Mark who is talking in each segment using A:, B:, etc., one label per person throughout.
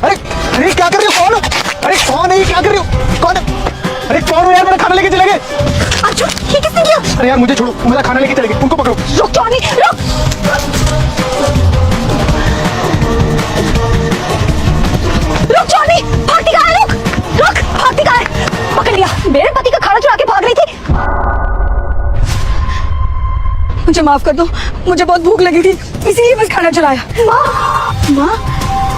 A: अरे अरे क्या कर रही हो? कौन? अरे कौन है? क्या कर रही हो? कौन? अरे कौन हो यार? मेरा खाना लेके चले गए।
B: अर्जुन, ये किसने किया?
A: अरे यार मुझे छोड़ो, मेरा खाना लेके चले गए, उनको पकड़ो।
B: रुक जॉनी, रुक। रुक जॉनी, भागती कहाँ है? रुक रुक, भागती कहाँ है? पकड़ लिया। मेरे पति का खाना चुरा के भाग रही थी। मुझे माफ कर दो, मुझे बहुत भूख लगी थी, इसीलिए बस खाना चुराया। माँ, माँ,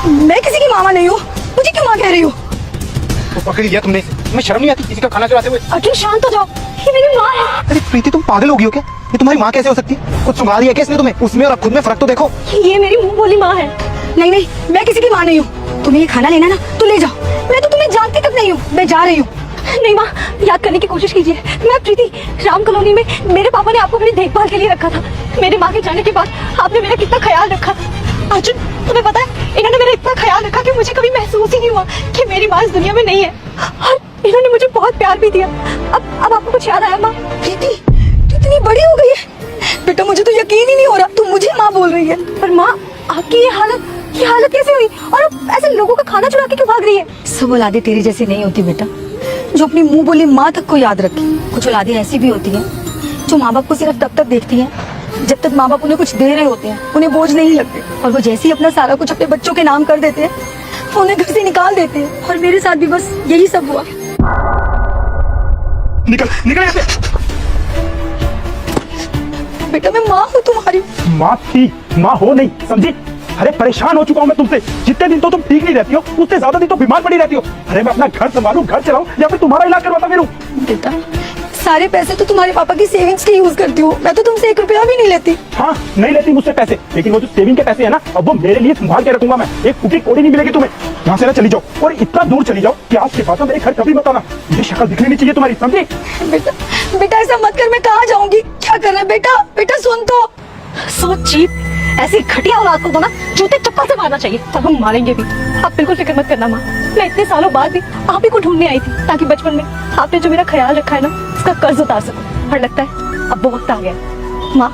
B: मैं किसी की मामा नहीं हूँ, मुझे क्यों माँ कह रही हो?
A: तो पकड़ लिया तुमने, तुम्हें शर्म नहीं आती किसी का खाना चुराते हुए?
B: अर्जुन शांत हो जाओ, ये मेरी माँ है।
A: अरे प्रीति तुम पागल हो गई हो क्या? ये तुम्हारी माँ कैसे हो सकती है? कुछ सुंघा दिया क्या इसने तुम्हें? उसमें और अब खुद में फर्क तो देखो।
B: ये मेरी मुंह बोली माँ है। नहीं नहीं, मैं किसी की माँ नहीं हूँ। तुम्हें ये खाना लेना ना तो ले जाओ, मैं तो तुम्हें जानती तक नहीं हूँ, मैं जा रही हूँ। नहीं माँ, याद करने की कोशिश कीजिए। मैं प्रीति, राम कॉलोनी में मेरे पापा ने आपको अपनी देखभाल के लिए रखा था। मेरे माँ के जाने के बाद आपने मेरा कितना ख्याल रखा। अर्जुन, तुम्हें पता है इन्होंने मेरा इतना ख्याल रखा कि मुझे कभी महसूस ही नहीं हुआ कि मेरी माँ इस दुनिया में नहीं है। और इन्होंने मुझे बहुत प्यार भी दिया। अब आपको कुछ याद आया माँ? प्रीति, तू इतनी बड़ी हो गई है बेटा, मुझे तो यकीन ही नहीं हो रहा तू मुझे माँ बोल रही है। पर माँ, आपकी ये हालत कैसे हुई? और अब ऐसे लोगों का खाना चुरा के क्यों भाग रही है? सब औलादें तेरी जैसी नहीं होती बेटा, जो अपनी मुंह बोली माँ तक को याद रखे। कुछ औलादें ऐसी भी होती हैं जो माँ बाप को सिर्फ तब तक देखती हैं जब तक माँ बाप उन्हें कुछ दे रहे होते हैं, उन्हें बोझ नहीं लगते। और वो जैसे ही अपना सारा कुछ अपने बच्चों के नाम कर देते हैं, उन्हें घर से निकाल देते हैं। और मेरे साथ भी बस यही सब हुआ।
A: निकल निकल यहाँ से।
B: बेटा मैं माँ हूँ तुम्हारी।
C: माँ थी, माँ हो नहीं, समझी? अरे परेशान हो चुका हूँ मैं तुमसे। जितने दिन तो तुम ठीक नहीं रहती हो, उससे ज्यादा दिन तो बीमार पड़ी रहती हो। अरे मैं अपना घर संभालूं, घर चलाऊं या फिर तुम्हारा इलाज करवाता फिरूं?
B: बेटा सारे पैसे तो तुम्हारे पापा की सेविंग्स के यूज करती हूँ, मैं तो तुमसे 1 रुपया भी नहीं लेती।
C: हाँ, नहीं लेती मुझसे पैसे, लेकिन वो जो सेविंग के पैसे है ना, अब वो मेरे लिए संभाल के रखूंगा मैं। एक फूटी कोड़ी नहीं मिलेगी तुम्हें। यहाँ से ना चली जाओ और इतना दूर चली जाओ कि आज के बाद मेरे घर कभी मत आना। ये शक्ल दिखनी नहीं चाहिए तुम्हारी, समझी?
B: बेटा बेटा ऐसा मत कर, मैं कहाँ जाऊंगी? क्या कर रहा है बेटा? बेटा सुन तो। सो चीप, ऐसी घटिया औलाद को तो ना जूते चप्पल से मारना चाहिए, तब हम मारेंगे भी। आप बिल्कुल फिक्र मत करना माँ, मैं इतने सालों बाद भी आप ही को ढूंढने आई थी ताकि बचपन में आपने जो मेरा ख्याल रखा है ना, उसका कर्ज उतार सकूं। और लगता है अब वो वक्त आ गया माँ,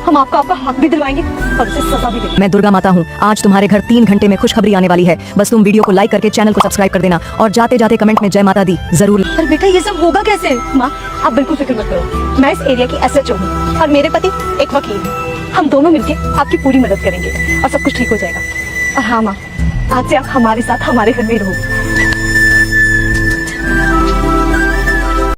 B: हम आपका हक भी दिलवाएंगे और उसे सजा भी देंगे।
D: मैं दुर्गा माता हूँ। आज तुम्हारे घर 3 घंटे में खुशखबरी आने वाली है। बस तुम वीडियो को लाइक करके चैनल को सब्सक्राइब कर देना और जाते जाते कमेंट में जय माता दी जरूर।
B: पर बेटा ये सब होगा कैसे? माँ आप बिल्कुल फिक्र मत करो, मैं इस एरिया की SHO हूँ और मेरे पति एक वकील हैं। हम दोनों मिलके आपकी पूरी मदद करेंगे और सब कुछ ठीक हो जाएगा। और हाँ माँ, आज से आप हमारे साथ हमारे घर में रहो।